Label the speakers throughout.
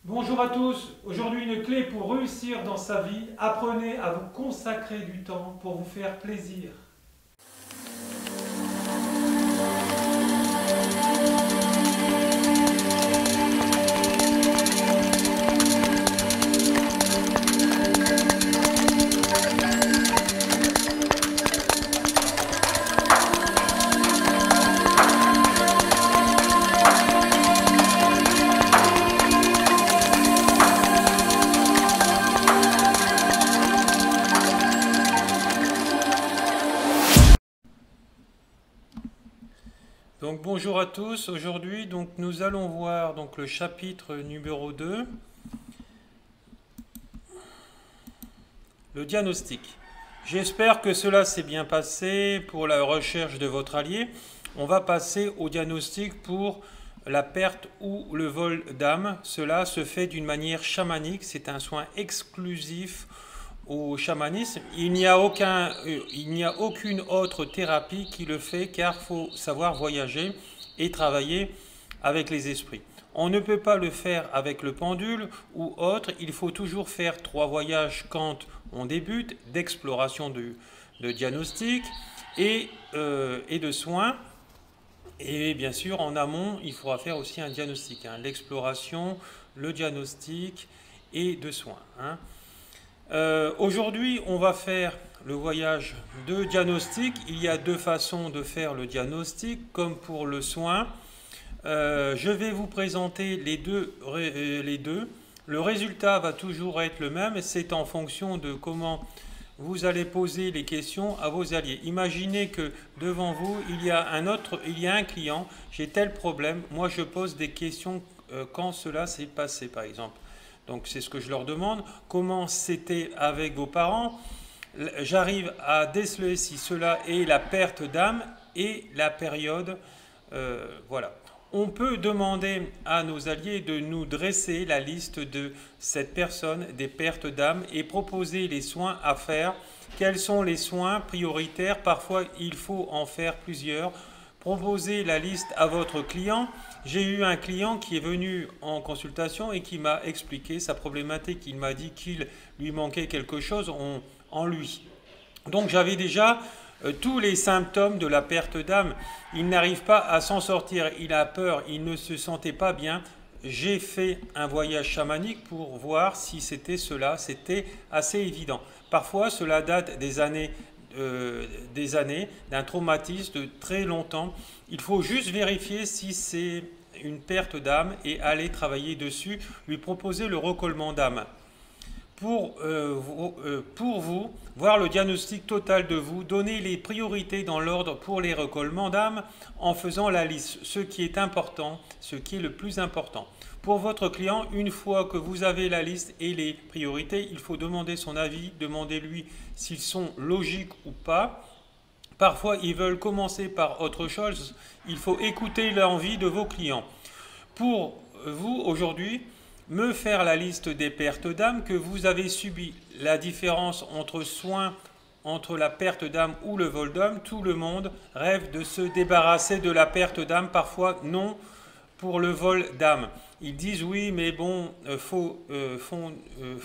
Speaker 1: Bonjour à tous, aujourd'hui une clé pour réussir dans sa vie, apprenez à vous consacrer du temps pour vous faire plaisir. Donc bonjour à tous, aujourd'hui nous allons voir le chapitre numéro 2, le diagnostic. J'espère que cela s'est bien passé pour la recherche de votre allié. On va passer au diagnostic pour la perte ou le vol d'âme. Cela se fait d'une manière chamanique, c'est un soin exclusif au chamanisme. Il n'y a aucune autre thérapie qui le fait, car il faut savoir voyager et travailler avec les esprits. On ne peut pas le faire avec le pendule ou autre, il faut toujours faire 3 voyages quand on débute, d'exploration de diagnostic et de soins. Et bien sûr, en amont, il faudra faire aussi un diagnostic, l'exploration, le diagnostic et de soins. Aujourd'hui, on va faire le voyage de diagnostic. Il y a 2 façons de faire le diagnostic, comme pour le soin. Je vais vous présenter les deux. Le résultat va toujours être le même, c'est en fonction de comment vous allez poser les questions à vos alliés. Imaginez que devant vous, il y a un client, j'ai tel problème, moi je pose des questions quand cela s'est passé par exemple. Donc c'est ce que je leur demande, comment c'était avec vos parents. J'arrive à déceler si cela est la perte d'âme et la période, voilà. On peut demander à nos alliés de nous dresser la liste de cette personne, des pertes d'âme, et proposer les soins à faire. Quels sont les soins prioritaires? Parfois, il faut en faire plusieurs. Proposez la liste à votre client. J'ai eu un client qui est venu en consultation et qui m'a expliqué sa problématique. Il m'a dit qu'il lui manquait quelque chose en lui. Donc j'avais déjà tous les symptômes de la perte d'âme. Il n'arrive pas à s'en sortir, il a peur, il ne se sentait pas bien. J'ai fait un voyage chamanique pour voir si c'était cela, c'était assez évident. Parfois cela date des années, d'un traumatisme de très longtemps. Il faut juste vérifier si c'est une perte d'âme et aller travailler dessus, lui proposer le recollement d'âme. Pour vous, voir le diagnostic total de vous, donner les priorités dans l'ordre pour les recollements d'âme en faisant la liste, ce qui est important, ce qui est le plus important. Pour votre client, une fois que vous avez la liste et les priorités, il faut demander son avis, demandez-lui s'ils sont logiques ou pas. Parfois, ils veulent commencer par autre chose, il faut écouter l'envie de vos clients. Pour vous, aujourd'hui, me faire la liste des pertes d'âme que vous avez subies. La différence entre la perte d'âme ou le vol d'âme, tout le monde rêve de se débarrasser de la perte d'âme, parfois non pour le vol d'âme. Ils disent oui, mais bon, font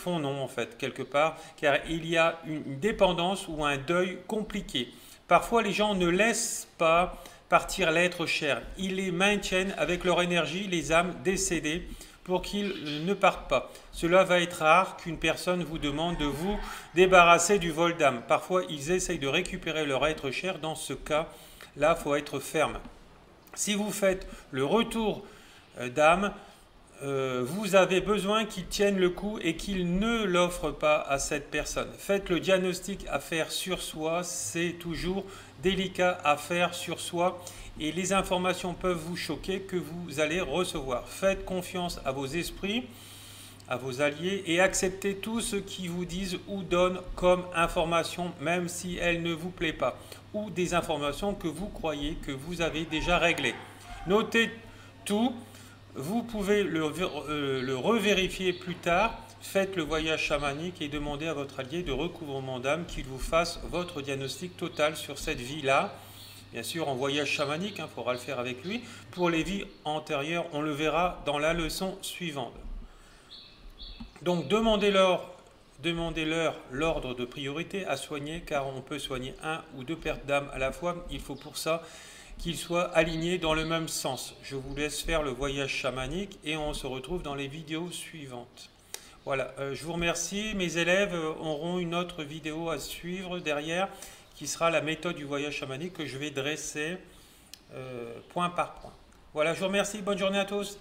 Speaker 1: non en fait, quelque part, car il y a une dépendance ou un deuil compliqué. Parfois les gens ne laissent pas partir l'être cher, ils les maintiennent avec leur énergie, les âmes décédées, pour qu'ils ne partent pas. Cela va être rare qu'une personne vous demande de vous débarrasser du vol d'âme. Parfois, ils essayent de récupérer leur être cher. Dans ce cas-là, il faut être ferme. Si vous faites le retour d'âme, vous avez besoin qu'il tienne le coup et qu'il ne l'offre pas à cette personne. Faites le diagnostic à faire sur soi, c'est toujours délicat à faire sur soi et les informations peuvent vous choquer que vous allez recevoir. Faites confiance à vos esprits, à vos alliés et acceptez tout ce qu'ils vous disent ou donnent comme information, même si elle ne vous plaît pas, ou des informations que vous croyez que vous avez déjà réglées. Notez tout. Vous pouvez le revérifier plus tard. Faites le voyage chamanique et demandez à votre allié de recouvrement d'âme qu'il vous fasse votre diagnostic total sur cette vie-là. Bien sûr, en voyage chamanique, il faudra le faire avec lui. Pour les vies antérieures, on le verra dans la leçon suivante. Donc demandez-leur l'ordre de priorité à soigner, car on peut soigner un ou deux pertes d'âme à la fois. Il faut pour ça qu'ils soient alignés dans le même sens. Je vous laisse faire le voyage chamanique et on se retrouve dans les vidéos suivantes. Voilà, je vous remercie. Mes élèves auront une autre vidéo à suivre derrière qui sera la méthode du voyage chamanique que je vais dresser point par point. Voilà, je vous remercie. Bonne journée à tous.